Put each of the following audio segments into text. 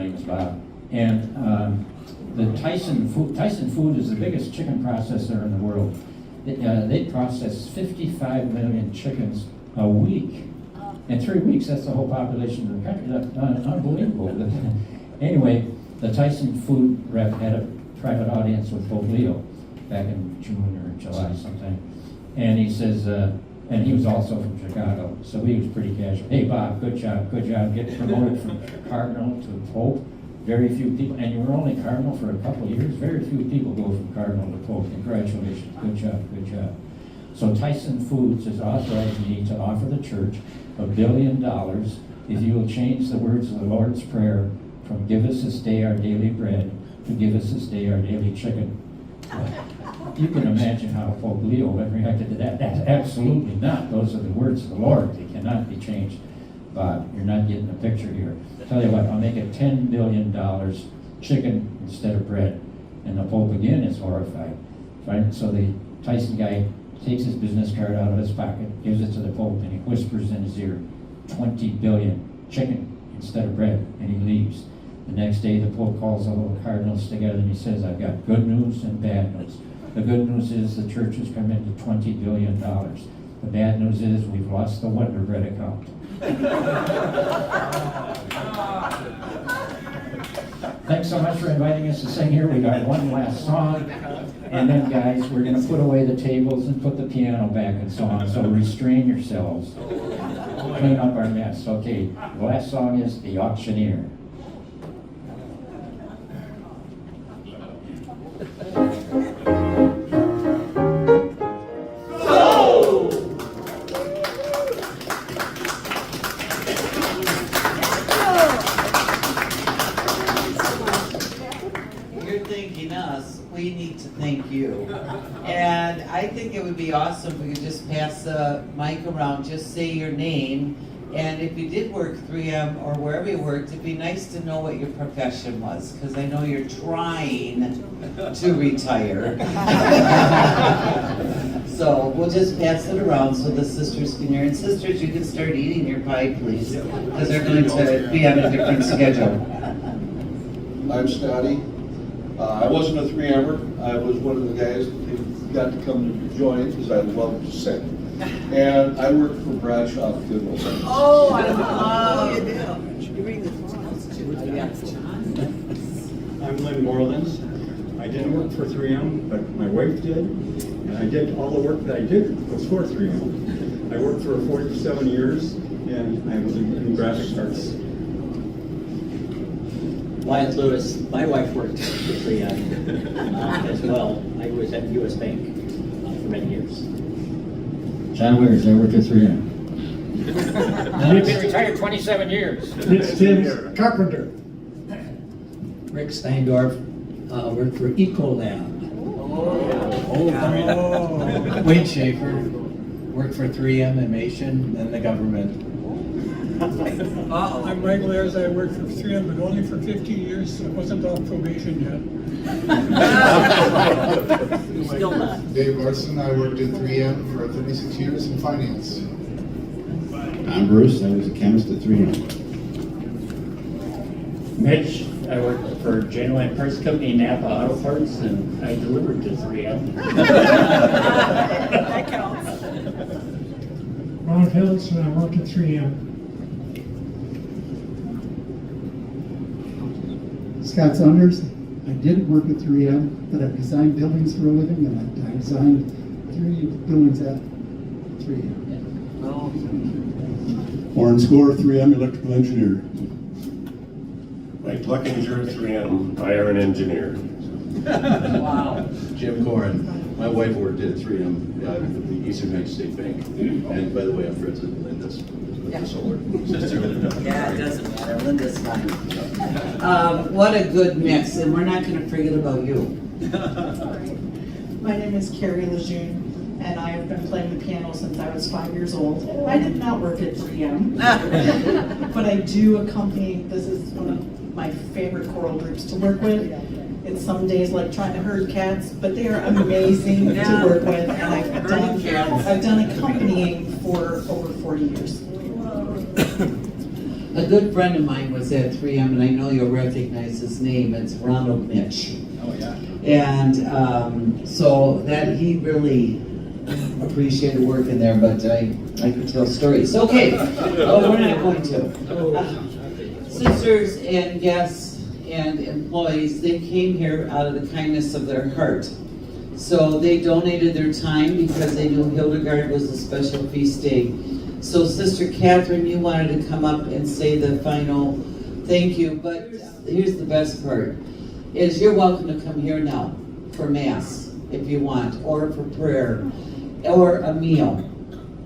name is Bob. And the Tyson Food is the biggest chicken processor in the world. They process 55 million chickens a week. In 3 weeks, that's the whole population of the country. That's unbelievable. Anyway, the Tyson Food rep had a private audience with Pope Leo back in June or July sometime. And he says, and he was also from Chicago, so he was pretty casual. Hey, Bob, good job, getting promoted from Cardinal to Pope. Very few people, and you were only Cardinal for a couple of years. Very few people go from Cardinal to Pope. Congratulations, good job. So Tyson Foods has authorized me to offer the church $1 billion if you will change the words of the Lord's Prayer from "Give us this day our daily bread" to "Give us this day our daily chicken." You can imagine how Pope Leo reacted to that. That's absolutely not. Those are the words of the Lord. They cannot be changed. Bob, you're not getting the picture here. Tell you what, I'll make it $10 billion chicken instead of bread. And the Pope again is horrified. Right? So the Tyson guy takes his business card out of his pocket, gives it to the Pope, and he whispers in his ear, 20 billion chicken instead of bread, and he leaves. The next day the Pope calls the little cardinals together and he says, I've got good news and bad news. The good news is the church has committed to $20 billion. The bad news is we've lost the Wonder Bread account. Thanks so much for inviting us to sing here. We got one last song. And then, guys, we're going to put away the tables and put the piano back and so on. So restrain yourselves. Clean up our mess. Okay, the last song is The Auctioneer. We need to thank you. And I think it would be awesome if we could just pass the mic around, just say your name, and if you did work 3M or wherever you worked, it'd be nice to know what your profession was, because I know you're trying to retire. So we'll just pass it around so the sisters can hear. And sisters, you can start eating your pie, please, because they're going to be on a different schedule. I'm Scotty. I wasn't a 3M'er. I was one of the guys that got to come to join because I love to sing. And I worked for Bradshaw Funeral. Oh, I love you do. You bring the I'm Lynn Morelands. I didn't work for 3M, but my wife did. And I did all the work that I did was for 3M. I worked for 47 years, and I was in graphic arts. Wyatt Lewis, my wife worked for 3M as well. I was at U.S. Bank for many years. John Wears, I worked at 3M. I've been retired 27 years. It's Tim Carpenter. Rick Steindorf worked for Ecolab. Wade Schaefer worked for 3M and Mation and the government. I'm Michael Ayers. I worked for 3M, but only for 15 years. I wasn't off probation yet. Still not. Dave Larson, I worked at 3M for 36 years in finance. I'm Bruce, I was a chemist at 3M. Mitch, I worked for Genuine Parts Company, Napa Auto Parts, and I delivered to 3M. That counts. Ron Phillips, and I worked at 3M. Scott Saunders. I did work at 3M, but I designed buildings for a living, and I designed 3 buildings at 3M. Warren Score, 3M electrical engineer. Mike Luckinger, 3M iron engineer. Wow. Jim Corrin. My wife worked at 3M at the Eastern United State Bank. And by the way, I'm friends with Linda's. Yeah. Solar. Yeah, it doesn't matter. Linda's fine. What a good mix, and we're not going to forget about you. My name is Carrie Lejeune, and I have been playing the piano since I was 5 years old. I did not work at 3M, but I do accompany. This is one of my favorite choral groups to work with. It's some days like trying to herd cats, but they are amazing to work with, and I've done accompanying for over 40 years. A good friend of mine was at 3M, and I know you'll recognize his name. It's Ronald Mitch. Oh, yeah. And so that he really appreciated working there, but I could tell stories. Okay, oh, we're not going to. Sisters and guests and employees, they came here out of the kindness of their heart. So they donated their time because they knew Hildegard was a special feast day. So Sister Catherine, you wanted to come up and say the final thank you, but here's the best part, is you're welcome to come here now for Mass if you want, or for prayer, or a meal.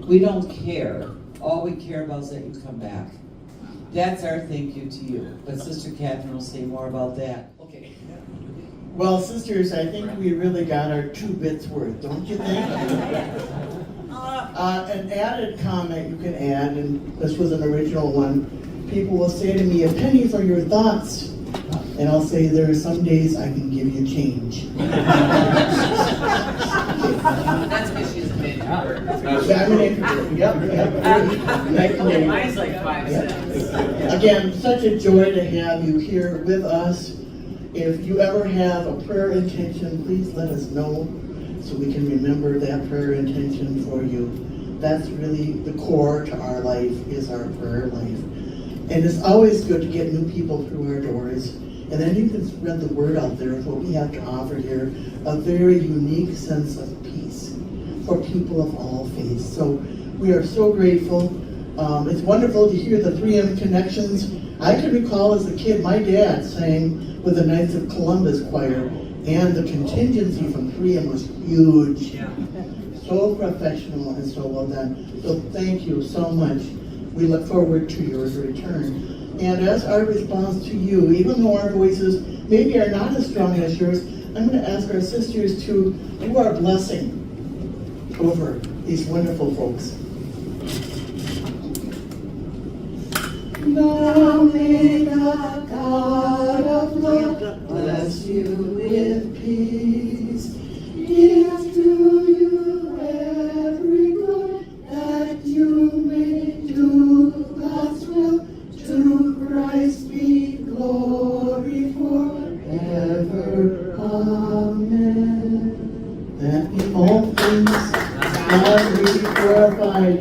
We don't care. All we care about is that you come back. That's our thank you to you. But Sister Catherine will say more about that. Okay. Well, sisters, I think we really got our 2 bits worth, don't you think? An added comment you can add, and this was an original one. People will say to me, "A penny for your thoughts." And I'll say, there are some days I can give you change. That's because she's a man. Yep. Mine's like 5 cents. Again, such a joy to have you here with us. If you ever have a prayer intention, please let us know so we can remember that prayer intention for you. That's really the core to our life, is our prayer life. And it's always good to get new people through our doors. And then you can spread the word out there of what we have to offer here, a very unique sense of peace for people of all faiths. So we are so grateful. It's wonderful to hear the 3M connections. I can recall as a kid, my dad sang with the Knights of Columbus choir, and the contingency from 3M was huge. So professional and so well done. So thank you so much. We look forward to your return. And as our response to you, even though our voices maybe are not as strong as yours, I'm going to ask our sisters to do our blessing over these wonderful folks. Now may the God of love bless you with peace. Give to you every good that you may do God's will. To Christ be glory forever. Amen. That in all things God be glorified.